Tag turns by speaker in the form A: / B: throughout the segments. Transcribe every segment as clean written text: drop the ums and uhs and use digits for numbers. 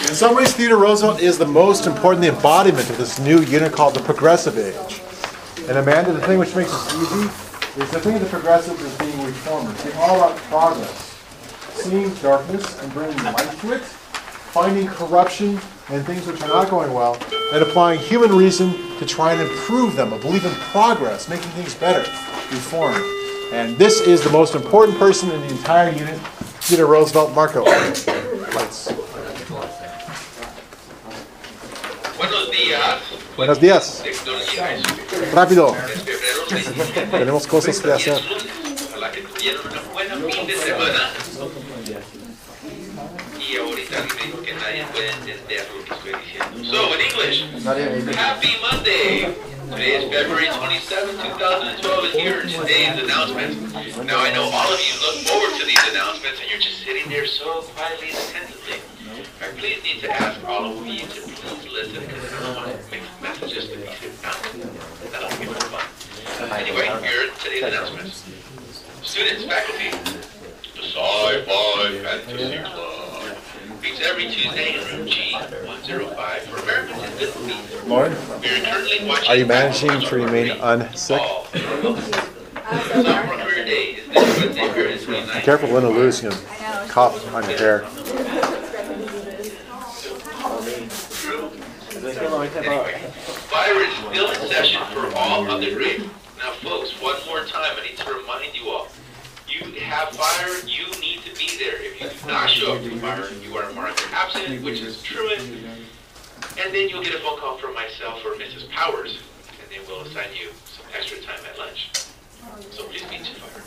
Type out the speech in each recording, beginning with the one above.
A: In some ways, Theodore Roosevelt is the most important, the embodiment of this new unit called the progressive age. And Amanda, the thing which makes this easy is the thing of the progressives is being reformers, being all about progress, seeing darkness and bringing light to it, finding corruption and things which are not going well, and applying human reason to try and improve them, a belief in progress, making things better, reform. And this is the most important person in the entire unit, Theodore Roosevelt. Marco. Lights.
B: Buenos días.
A: Buenos días. Rápido. Tenemos cosas que hacer.
B: Ojalá que tuvieron una buena fin de semana. Y ahorita me dijo que nadie puede entender lo que estoy diciendo. So, in English, Happy Monday. Today is February 27, 2012, and here are today's announcements. Now, I know all of you look forward to these announcements, and you're just sitting there so quietly and attentively. I please need to ask all of you to please listen, because I don't want to mix messages to be sent out. That'll be more fun. Anyway, here are today's announcements. Students, faculty, the Sci-Fi Fantasy Club meets every Tuesday in room G105 for Americans in good movies.
A: Lauren, are you managing to remain unsick?
B: Sophomore career day is this Wednesday, February 29th.
A: Be careful, Linda Lou's going to cough on your hair.
B: Anyway, fire is still in session for all other grades. Now, folks, one more time, I need to remind you all. You have fire, you need to be there. If you do not show up to fire, you are marked absent, which is truant, and then you'll get a phone call from myself or Mrs. Powers, and then we'll assign you some extra time at lunch. So please be to fire.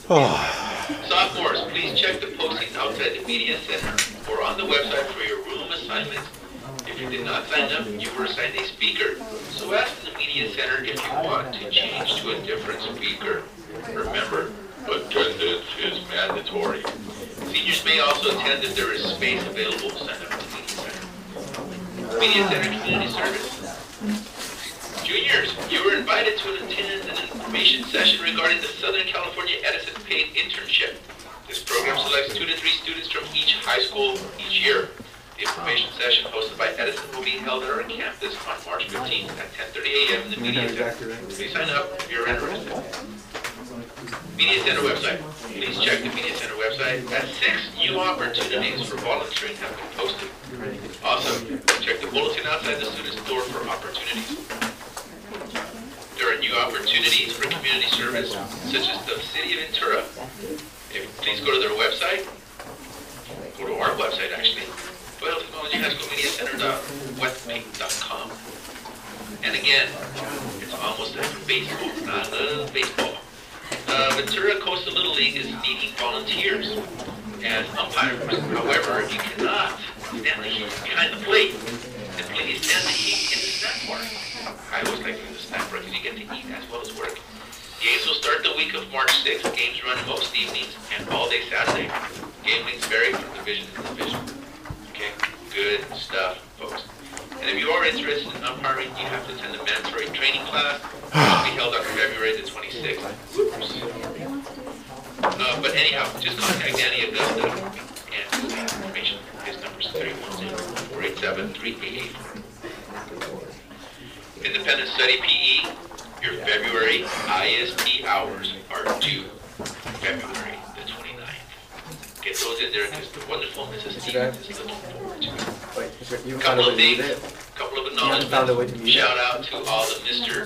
B: Sophomores, please check the postings outside the media center or on the website for your room assignments. If you did not sign up, you were assigned a speaker. So ask the media center if you want to change to a different speaker. Remember, attendance is mandatory. Seniors may also attend if there is space available to sign up to the media center. Media center community service. Juniors, you were invited to attend an information session regarding the Southern California Edison paid internship. This program selects 2 to 3 students from each high school each year. The information session hosted by Edison will be held at our campus on March 15th at 10:30 a.m. in the Media Center. Please sign up if you're interested. Media Center website. Please check the Media Center website as 6 new opportunities for volunteering have been posted. Also, check the bulletin outside the student's door for opportunities. There are new opportunities for community service, such as the City of Ventura. Please go to their website. Go to our website, actually. Webpage.com. And again, it's almost like baseball, not a little baseball. Ventura Coastal Little League is needing volunteers as umpires. However, you cannot stand the heat behind the plate, and please stand the heat in the snack bar. I always like to do the snack bar because you get to eat as well as work. Games will start the week of March 6th. Games run most evenings and all day Saturday. Game weeks vary from division to division. Okay, good stuff, folks. And if you are interested in umpiring, you have to attend the mandatory training class, which will be held on February the 26th. But anyhow, just contact Danny Augusta and get information. His number is 310-487-3884. Independent Study PE, your February IST hours are due February the 29th. Get those in there because the wonderful Mrs. Stevens is looking forward to it. Couple of things, couple of acknowledgements. Shout out to all the Mr.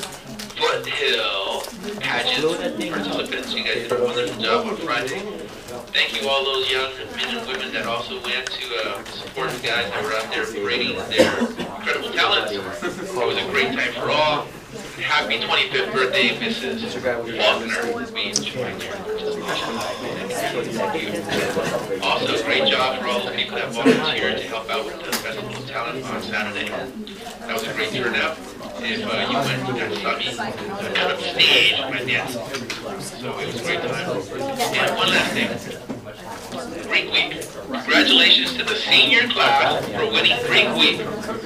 B: Foothill pageant participants. You guys did a wonderful job on Friday. Thank you all those young men and women that also went to support the guys that were out there parading their incredible talents. It was a great time for all. Happy 25th birthday, Mrs. Faulkner. We enjoyed your participation. Also, great job for all the people that volunteered to help out with the Festival of Talent on Saturday. That was a great turnout. If you went, you got to saw me cut up stage with my dance. So it was a great time. And one last thing. Greek Week. Congratulations to the senior class for winning Greek Week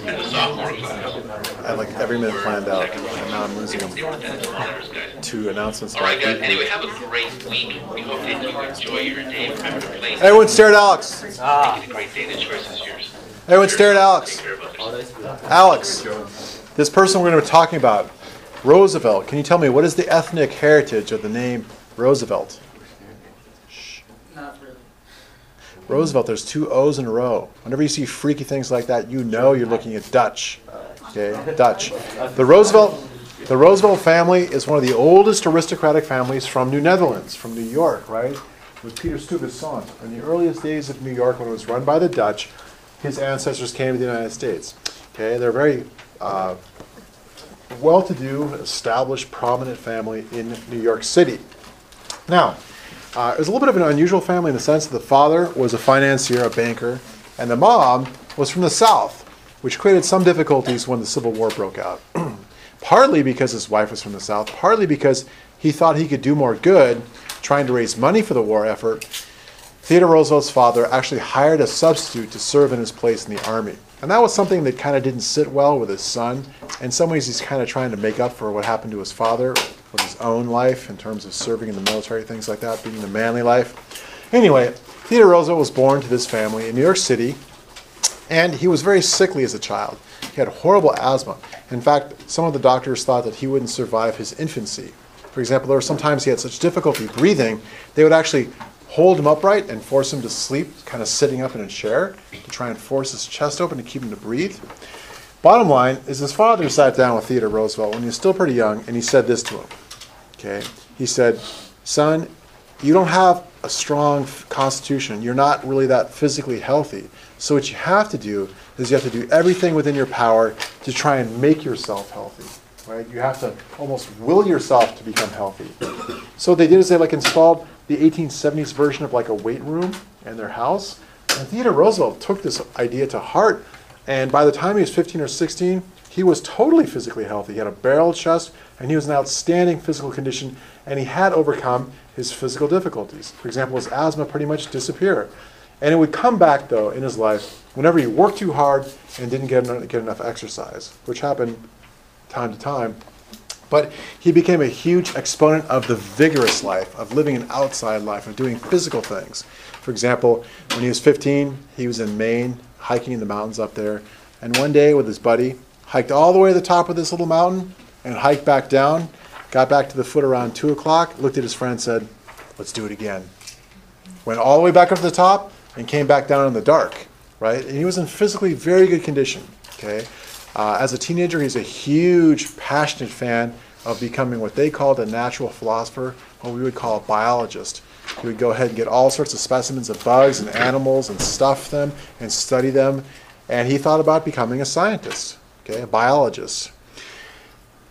B: and the sophomore class.
A: I had like every minute planned out, and now I'm losing them. 2 announcements.
B: All right, guys. Anyway, have a great week. We hope that you enjoy your day. Remember to play.
A: Everyone stare at Alex.
B: Make it a great day. The choice is yours.
A: Everyone stare at Alex. Alex, this person we're going to be talking about, Roosevelt. Can you tell me what is the ethnic heritage of the name Roosevelt?
C: Not really.
A: Roosevelt, there's two O's in a row. Whenever you see freaky things like that, you know you're looking at Dutch. Okay, Dutch. The Roosevelt family is one of the oldest aristocratic families from New Netherlands, from New York, right? With Peter Stuyvesant. In the earliest days of New York, when it was run by the Dutch, his ancestors came to the United States. Okay, they're very well-to-do, established, prominent family in New York City. Now, it was a little bit of an unusual family in the sense that the father was a financier, a banker, and the mom was from the South, which created some difficulties when the Civil War broke out. Partly because his wife was from the South, partly because he thought he could do more good trying to raise money for the war effort. Theodore Roosevelt's father actually hired a substitute to serve in his place in the army. And that was something that kind of didn't sit well with his son. In some ways, he's kind of trying to make up for what happened to his father with his own life in terms of serving in the military, things like that, being the manly life. Anyway, Theodore Roosevelt was born to this family in New York City, and he was very sickly as a child. He had horrible asthma. In fact, some of the doctors thought that he wouldn't survive his infancy. For example, there were sometimes he had such difficulty breathing, they would actually hold him upright and force him to sleep, kind of sitting up in a chair to try and force his chest open to keep him to breathe. Bottom line is his father sat down with Theodore Roosevelt when he was still pretty young, and he said this to him. Okay, he said, "Son, you don't have a strong constitution. You're not really that physically healthy. So what you have to do is you have to do everything within your power to try and make yourself healthy. Right? You have to almost will yourself to become healthy." So what they did is they installed the 1870s version of a weight room in their house. And Theodore Roosevelt took this idea to heart. And by the time he was 15 or 16, he was totally physically healthy. He had a barrel chest, and he was in outstanding physical condition, and he had overcome his physical difficulties. For example, his asthma pretty much disappeared. And it would come back, though, in his life whenever he worked too hard and didn't get enough exercise, which happened time to time. But he became a huge exponent of the vigorous life, of living an outside life, of doing physical things. For example, when he was 15, he was in Maine, hiking in the mountains up there. And one day with his buddy, hiked all the way to the top of this little mountain and hiked back down, got back to the foot around 2 o'clock, looked at his friend and said, "Let's do it again." Went all the way back up to the top and came back down in the dark, right? And he was in physically very good condition, okay? As a teenager, he's a huge, passionate fan of becoming what they called a natural philosopher, what we would call a biologist. He would go ahead and get all sorts of specimens of bugs and animals and stuff them and study them. And he thought about becoming a scientist, okay, a biologist.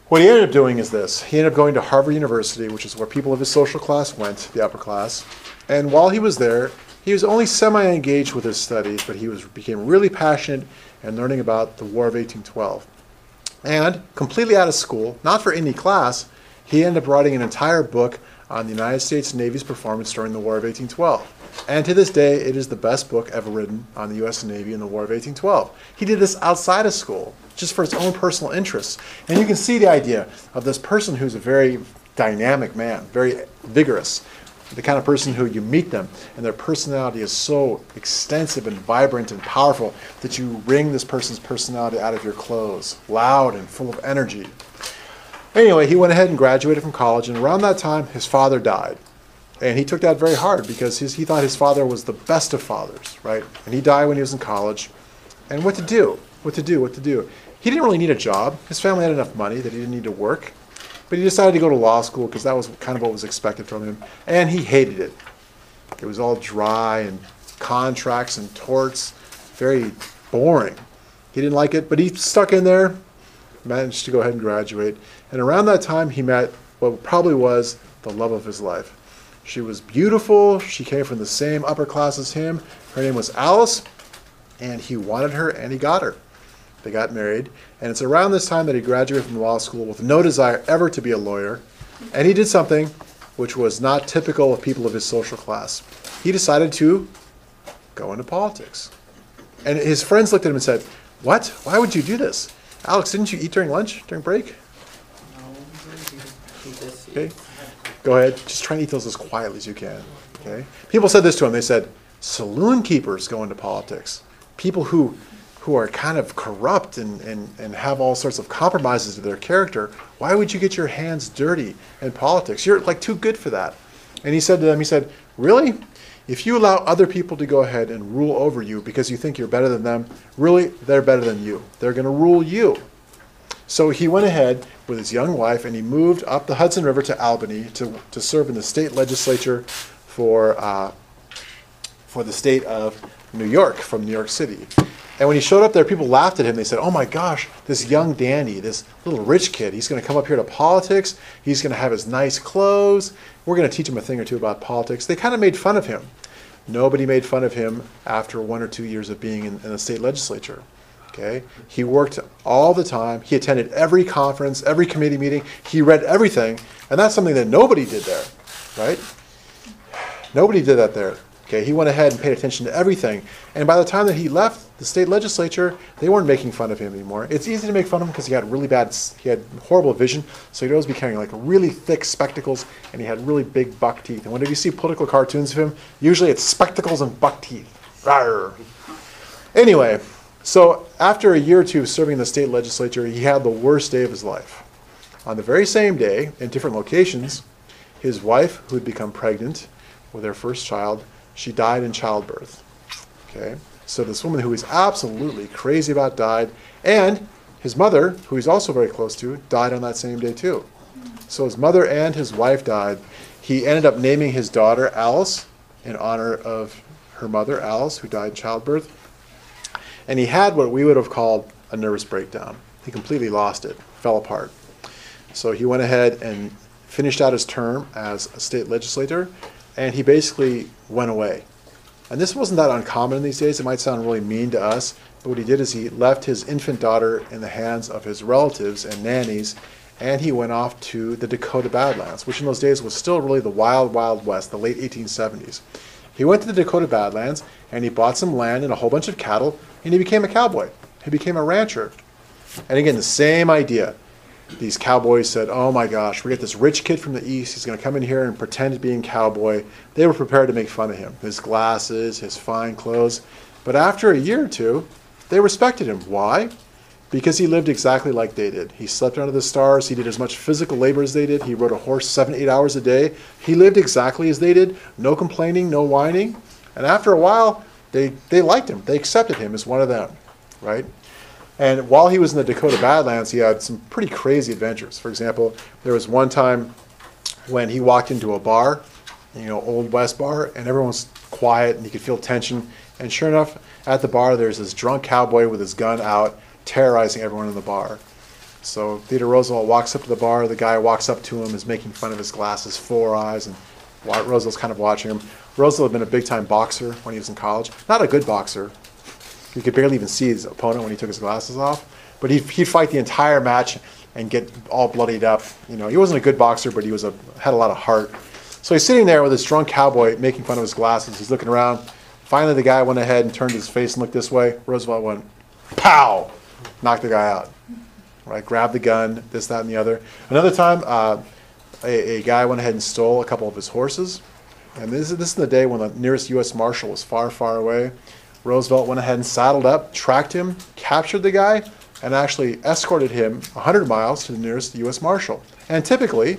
A: What he ended up doing is this. He ended up going to Harvard University, which is where people of his social class went, the upper class. And while he was there, he was only semi-engaged with his studies, but he became really passionate in learning about the War of 1812. And completely out of school, not for any class, he ended up writing an entire book on the United States Navy's performance during the War of 1812. And to this day, it is the best book ever written on the U.S. Navy in the War of 1812. He did this outside of school, just for his own personal interests. And you can see the idea of this person who's a very dynamic man, very vigorous, the kind of person who you meet them and their personality is so extensive and vibrant and powerful that you wring this person's personality out of your clothes, loud and full of energy. Anyway, he went ahead and graduated from college, and around that time, his father died. And he took that very hard because he thought his father was the best of fathers, right? And he died when he was in college. And what to do? He didn't really need a job. His family had enough money that he didn't need to work. But he decided to go to law school because that was kind of what was expected from him. And he hated it. It was all dry and contracts and torts, very boring. He didn't like it, but he stuck in there, managed to go ahead and graduate. And around that time, he met what probably was the love of his life. She was beautiful. She came from the same upper class as him. Her name was Alice, and he wanted her, and he got her. They got married, and it's around this time that he graduated from law school with no desire ever to be a lawyer. And he did something which was not typical of people of his social class. He decided to go into politics. And his friends looked at him and said, "What? Why would you do this? Alex, didn't you eat during lunch, during break?" Okay, go ahead. Just try and eat those as quietly as you can. Okay. People said this to him. They said, "Saloon keepers go into politics. People who who are kind of corrupt and have all sorts of compromises to their character, why would you get your hands dirty in politics? You're like too good for that. And he said to them, he said, really? If you allow other people to go ahead and rule over you because you think you're better than them, really, they're better than you. They're going to rule you. So he went ahead with his young wife and he moved up the Hudson River to Albany to serve in the state legislature for the state of New York, from New York City. And when he showed up there, people laughed at him. They said, oh my gosh, this young dandy, this little rich kid, he's going to come up here to politics. He's going to have his nice clothes. We're going to teach him a thing or two about politics. They kind of made fun of him. Nobody made fun of him after 1 or 2 years of being in the state legislature. Okay? He worked all the time. He attended every conference, every committee meeting. He read everything. And that's something that nobody did there, right? Nobody did that there. Okay, he went ahead and paid attention to everything. And by the time that he left the state legislature, they weren't making fun of him anymore. It's easy to make fun of him because he had horrible vision, so he'd always be carrying like really thick spectacles, and he had really big buck teeth. And whenever you see political cartoons of him, usually it's spectacles and buck teeth. Rawr. Anyway, so after a year or two of serving in the state legislature, he had the worst day of his life. On the very same day, in different locations, his wife, who had become pregnant with their first child, she died in childbirth. Okay, so this woman who he's absolutely crazy about died, and his mother, who he's also very close to, died on that same day too. So his mother and his wife died. He ended up naming his daughter Alice in honor of her mother, Alice, who died in childbirth. And he had what we would have called a nervous breakdown. He completely lost it, fell apart. So he went ahead and finished out his term as a state legislator, and he basically went away. And this wasn't that uncommon in these days. It might sound really mean to us, but what he did is he left his infant daughter in the hands of his relatives and nannies, and he went off to the Dakota Badlands, which in those days was still really the wild, wild west, the late 1870s. He went to the Dakota Badlands, and he bought some land and a whole bunch of cattle, and he became a cowboy. He became a rancher. And again, the same idea. These cowboys said, oh my gosh, we got this rich kid from the east. He's going to come in here and pretend to be a cowboy. They were prepared to make fun of him, his glasses, his fine clothes. But after a year or two, they respected him. Why? Because he lived exactly like they did. He slept under the stars. He did as much physical labor as they did. He rode a horse 7 to 8 hours a day. He lived exactly as they did. No complaining, no whining. And after a while, they liked him. They accepted him as one of them, right? And while he was in the Dakota Badlands, he had some pretty crazy adventures. For example, there was one time when he walked into a bar, Old West bar, and everyone was quiet and you could feel tension. And sure enough, at the bar, there's this drunk cowboy with his gun out, terrorizing everyone in the bar. So Theodore Roosevelt walks up to the bar. The guy walks up to him, is making fun of his glasses, 4 eyes, and Roosevelt's kind of watching him. Roosevelt had been a big-time boxer when he was in college. Not a good boxer. You could barely even see his opponent when he took his glasses off. But he'd fight the entire match and get all bloodied up. He wasn't a good boxer, but he had a lot of heart. So he's sitting there with this drunk cowboy making fun of his glasses. He's looking around. Finally, the guy went ahead and turned his face and looked this way. Roosevelt went, pow! Knocked the guy out. Right? Grabbed the gun, this, that, and the other. Another time, a guy went ahead and stole a couple of his horses. And this is the day when the nearest U.S. Marshal was far, far away. Roosevelt went ahead and saddled up, tracked him, captured the guy, and actually escorted him 100 miles to the nearest U.S. Marshal. And typically,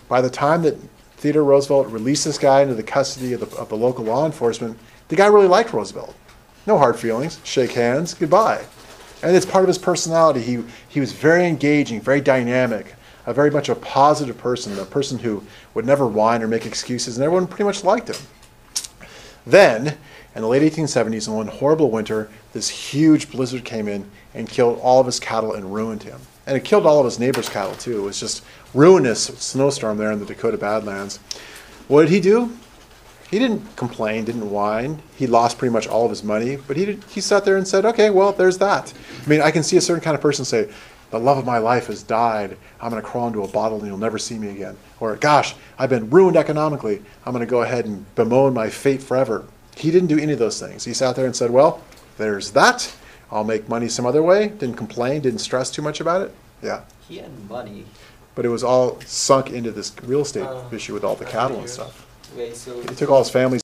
A: by the time that Theodore Roosevelt released this guy into the custody of the local law enforcement, the guy really liked Roosevelt. No hard feelings, shake hands, goodbye. And it's part of his personality. He was very engaging, very dynamic, very much a positive person, a person who would never whine or make excuses, and everyone pretty much liked him. Then, in the late 1870s, in one horrible winter, this huge blizzard came in and killed all of his cattle and ruined him. And it killed all of his neighbors' cattle, too. It was just ruinous snowstorm there in the Dakota Badlands. What did he do? He didn't complain, didn't whine. He lost pretty much all of his money, but he sat there and said, okay, well, there's that. I mean, I can see a certain kind of person say, the love of my life has died. I'm going to crawl into a bottle and you'll never see me again. Or, gosh, I've been ruined economically. I'm going to go ahead and bemoan my fate forever. He didn't do any of those things. He sat there and said, well, there's that. I'll make money some other way. Didn't complain, didn't stress too much about it. Yeah.
D: He had money.
A: But it was all sunk into this real estate issue with all the cattle and stuff.
D: Okay, so
A: He took all his family's